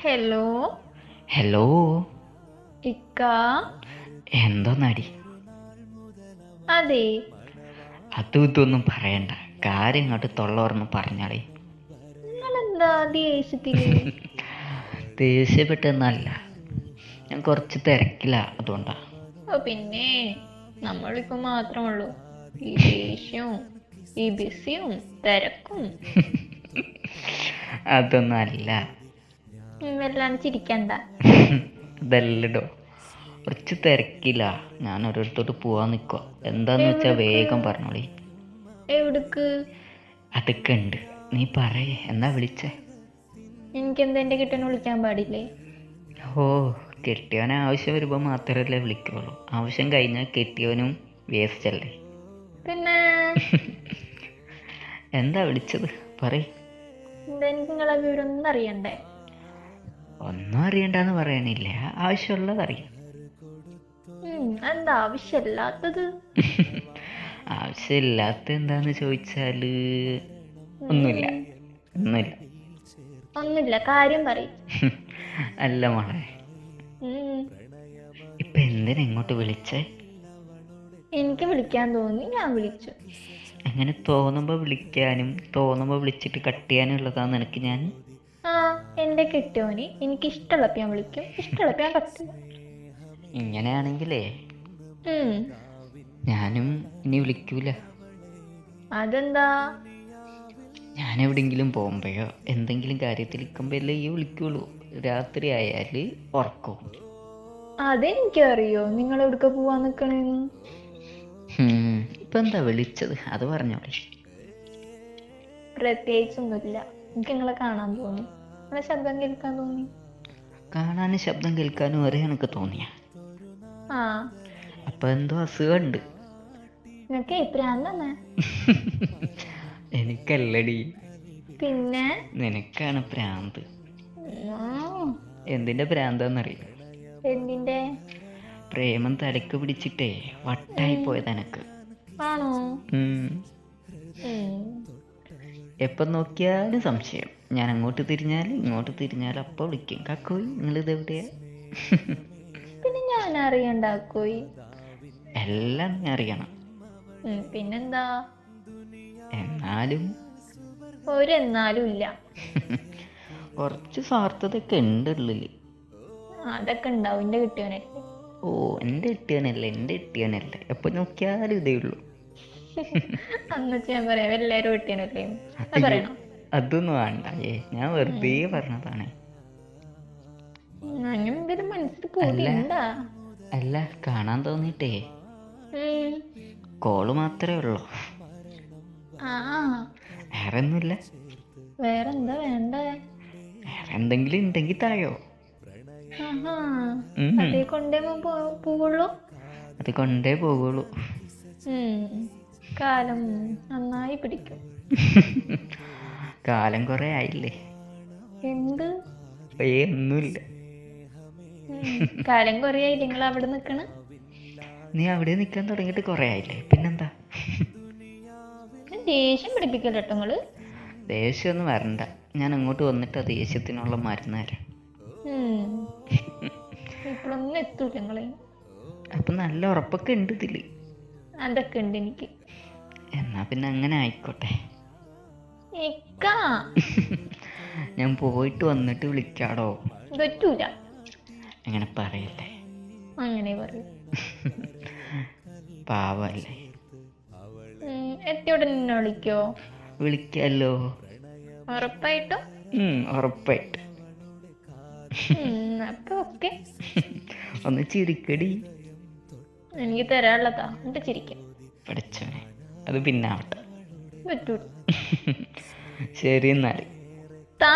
Hello. Hello. ഇക്ക. എന്തോന്നാടി? അതെ. അതും ഇതൊന്നും പറയണ്ട, കാര്യം ഇങ്ങോട്ട് തൊള്ളോർന്ന് പറഞ്ഞാളി. നിങ്ങളെന്താ ദേഷ്യത്തില്? ദേഷ്യപ്പെട്ടെന്നല്ല, ഞാൻ കുറച്ച് തിരക്കില്ല, അതുകൊണ്ടാ. ഓ പിന്നെ, നമ്മളിപ്പോ മാത്രമുള്ളൂ ഈ ദേഷ്യവും ഈ ബിസിയും തിരക്കും. അതൊന്നും അല്ല. വല്ലാണ്ട് ചിരിക്കണ്ട. ഇതല്ലടോ, കുറച്ച് തിരക്കില്ല. ഞാൻ ഒരിടത്തോട്ട് പോവാൻ നിൽക്കുക. എന്താന്ന് വെച്ചാ വേഗം പറഞ്ഞോളി. എവിടേക്ക്? അതൊക്കെ ഉണ്ട്, നീ പറയേ. എന്നാ വിളിച്ചേ? എനിക്കെന്താ എന്റെ കിട്ടനെ വിളിക്കാൻ പാടില്ലേ? ഓ, കെട്ടിയവനെ ആവശ്യം വരുമ്പോൾ മാത്രമല്ലേ വിളിക്കുള്ളൂ. ആവശ്യം കഴിഞ്ഞാൽ കെട്ടിയവനും വേസ്റ്റ് അല്ലേ? പിന്നെ എന്താ വിളിച്ചത്? പറയ്. എന്താ എനിക്ക് നിങ്ങളെ വിവരമൊന്നും അറിയണ്ടേ? ഒന്നും അറിയണ്ടെന്ന് പറയണില്ല, ആവശ്യമുള്ളത് അറിയാം. എന്താ ആവശ്യമില്ലാത്തത്? ആവശ്യമില്ലാത്ത എന്താന്ന് ചോദിച്ചാല് ഒന്നുമില്ല. ഒന്നുമില്ല. ഒന്നുമില്ല, കാര്യം പറയും. അല്ല മോളെ, ഇപ്പൊ എന്തിനാ ഇങ്ങോട്ട് വിളിച്ചേ? എനിക്ക് വിളിക്കാൻ തോന്നി, ഞാൻ വിളിച്ചു. അങ്ങനെ തോന്നുമ്പോ വിളിക്കാനും തോന്നുമ്പോ വിളിച്ചിട്ട് കട്ട് ചെയ്യാനും ഉള്ളതാന്ന് നിനക്ക് ഞാൻ. എന്റെ കെട്ടിയോന് എനിക്ക് ഇഷ്ടമുള്ളപ്പോ ഞാൻ വിളിക്കും, ഇഷ്ടമുള്ളപ്പോ ഞാൻ കട്ട് ചെയ്യും. ഇങ്ങനെയാണെങ്കിലേ ഞാനും ഇനി വിളിക്കൂല. അതെന്താ? ഞാൻ എവിടെയെങ്കിലും പോകുമ്പോഴോ എന്തെങ്കിലും കാര്യത്തിലിരിക്കുമ്പോഴല്ലേ ഈ വിളിക്കുള്ളൂ. രാത്രി ആയാല് ഉറക്കവും. അതെനിക്കറിയോ നിങ്ങൾ എവിടക്ക പോവാൻ നിക്കണേന്ന്. ഇപ്പൊ എന്താ വിളിച്ചത്? അത് പറഞ്ഞോളെ. പ്രത്യേകിച്ചൊന്നുമില്ല, എനിക്ക് നിങ്ങളെ കാണാൻ തോന്നി, നിങ്ങളെ ശബ്ദം കേൾക്കാൻ തോന്നി. കാണാനും ശബ്ദം കേൾക്കാനും ഒരേ എനിക്ക് തോന്നിയ. അപ്പൊ എന്തോ അസുഖമുണ്ട്. നിനക്ക് പ്രാന്താണ്. എനിക്കല്ലടി, പിന്നെ നിനക്കാണ് പ്രാന്ത്. എന്തിന്റെ പ്രാന്താന്നറിയോ? എന്തിന്റെ? പ്രേമം തലക്ക് പിടിച്ചിട്ടേ വട്ടായി പോയത് എനക്ക്. ആണോ? എപ്പം നോക്കിയാലും സംശയം. ഞാൻ അങ്ങോട്ട് തിരിഞ്ഞാൽ ഇങ്ങോട്ട് തിരിഞ്ഞാൽ അപ്പൊ വിളിക്കും, കാക്കോയി നിങ്ങളിത് എവിടെയാ? പിന്നെ ഞാൻ അറിയണ്ടാക്കോയി. എല്ലാം നീ അറിയണം. പിന്നെന്താ? എന്നാലും ഒരെന്നാലും ഇല്ല. കുറച്ച് സ്വാർത്ഥതൊക്കെ ഉണ്ട് ഉള്ളില്. അതൊക്കെ ഉണ്ടാവും, എന്റെ കിട്ടിയവനല്ലേ. ഓ, എന്റെ കിട്ടിയവനല്ലേ എപ്പൊ നോക്കിയാലും ഇതേ ഉള്ളൂ. അന്ന് ഞാൻ പറയാം എല്ലാരും കിട്ടിയനല്ലേ. പറയണം. അതൊന്നും വേണ്ട, ഞാൻ വെറുതെ പറഞ്ഞതാണ്. അങ്ങനെ എന്തെങ്കിലും മനസ്സിൽ കൂടിണ്ടാ? അല്ല, കാണാൻ തോന്നിട്ടേ. കോള് മാത്രമേ ഉള്ളൂ, വേറെ ഒന്നുമില്ല. വേറെന്താ വേണ്ടേ? വേറെ എന്തെങ്കിലും ഉണ്ടെങ്കിൽ തായോ. അതേ കൊണ്ടേ പോവുള്ളൂ. അത് കൊണ്ടേ പോകുള്ളൂ. കാലം നന്നായി പിടിക്കും. കാലം കൊറേ ആയില്ലേ. എന്ത്? ഒന്നുമില്ല. കാലം കൊറേ ആയില്ലേ നിങ്ങൾ അവിടെ നിക്കണ? നീ അവിടെ നിൽക്കാൻ തുടങ്ങിയിട്ട് കൊറേ ആയില്ലേ, പിന്നെന്താ? ദേഷ്യം പിടിപ്പിക്കല്ലോ നിങ്ങള്. ദേഷ്യമൊന്നും വരണ്ട, ഞാൻ അങ്ങോട്ട് വന്നിട്ട് ആ ദേഷ്യത്തിനുള്ള മരുന്ന് തരാം. ഇപ്പോഴൊന്നും എത്തൂല നിങ്ങള്. അപ്പൊ നല്ല ഉറപ്പൊക്കെ ഉണ്ട് ഇതില്. അതൊക്കെ ഉണ്ട് എനിക്ക്. എന്നാ പിന്നെ അങ്ങനെ ആയിക്കോട്ടെ. ഞാൻ പോയിട്ട് വന്നിട്ട് വിളിക്കാടോ. പറ്റൂല. അങ്ങനെ പറയല്ലേ. അങ്ങനെ പറയൂ. പാവല്ലേ. എത്തിയോടെ നിന്നെ വിളിക്കോ? വിളിക്കാലോ. ഉറപ്പായിട്ടും? ഉറപ്പായിട്ട്. അപ്പൊ ഓക്കെ. ഒന്ന് ചിരിക്കടി. എനിക്ക് തരാനുള്ളതാ, എന്നിട്ട് ചിരിക്കാം. പഠിച്ചോനെ, അത് പിന്നെ ആവട്ടെ. പറ്റൂ. ശരി എന്നാല്. താ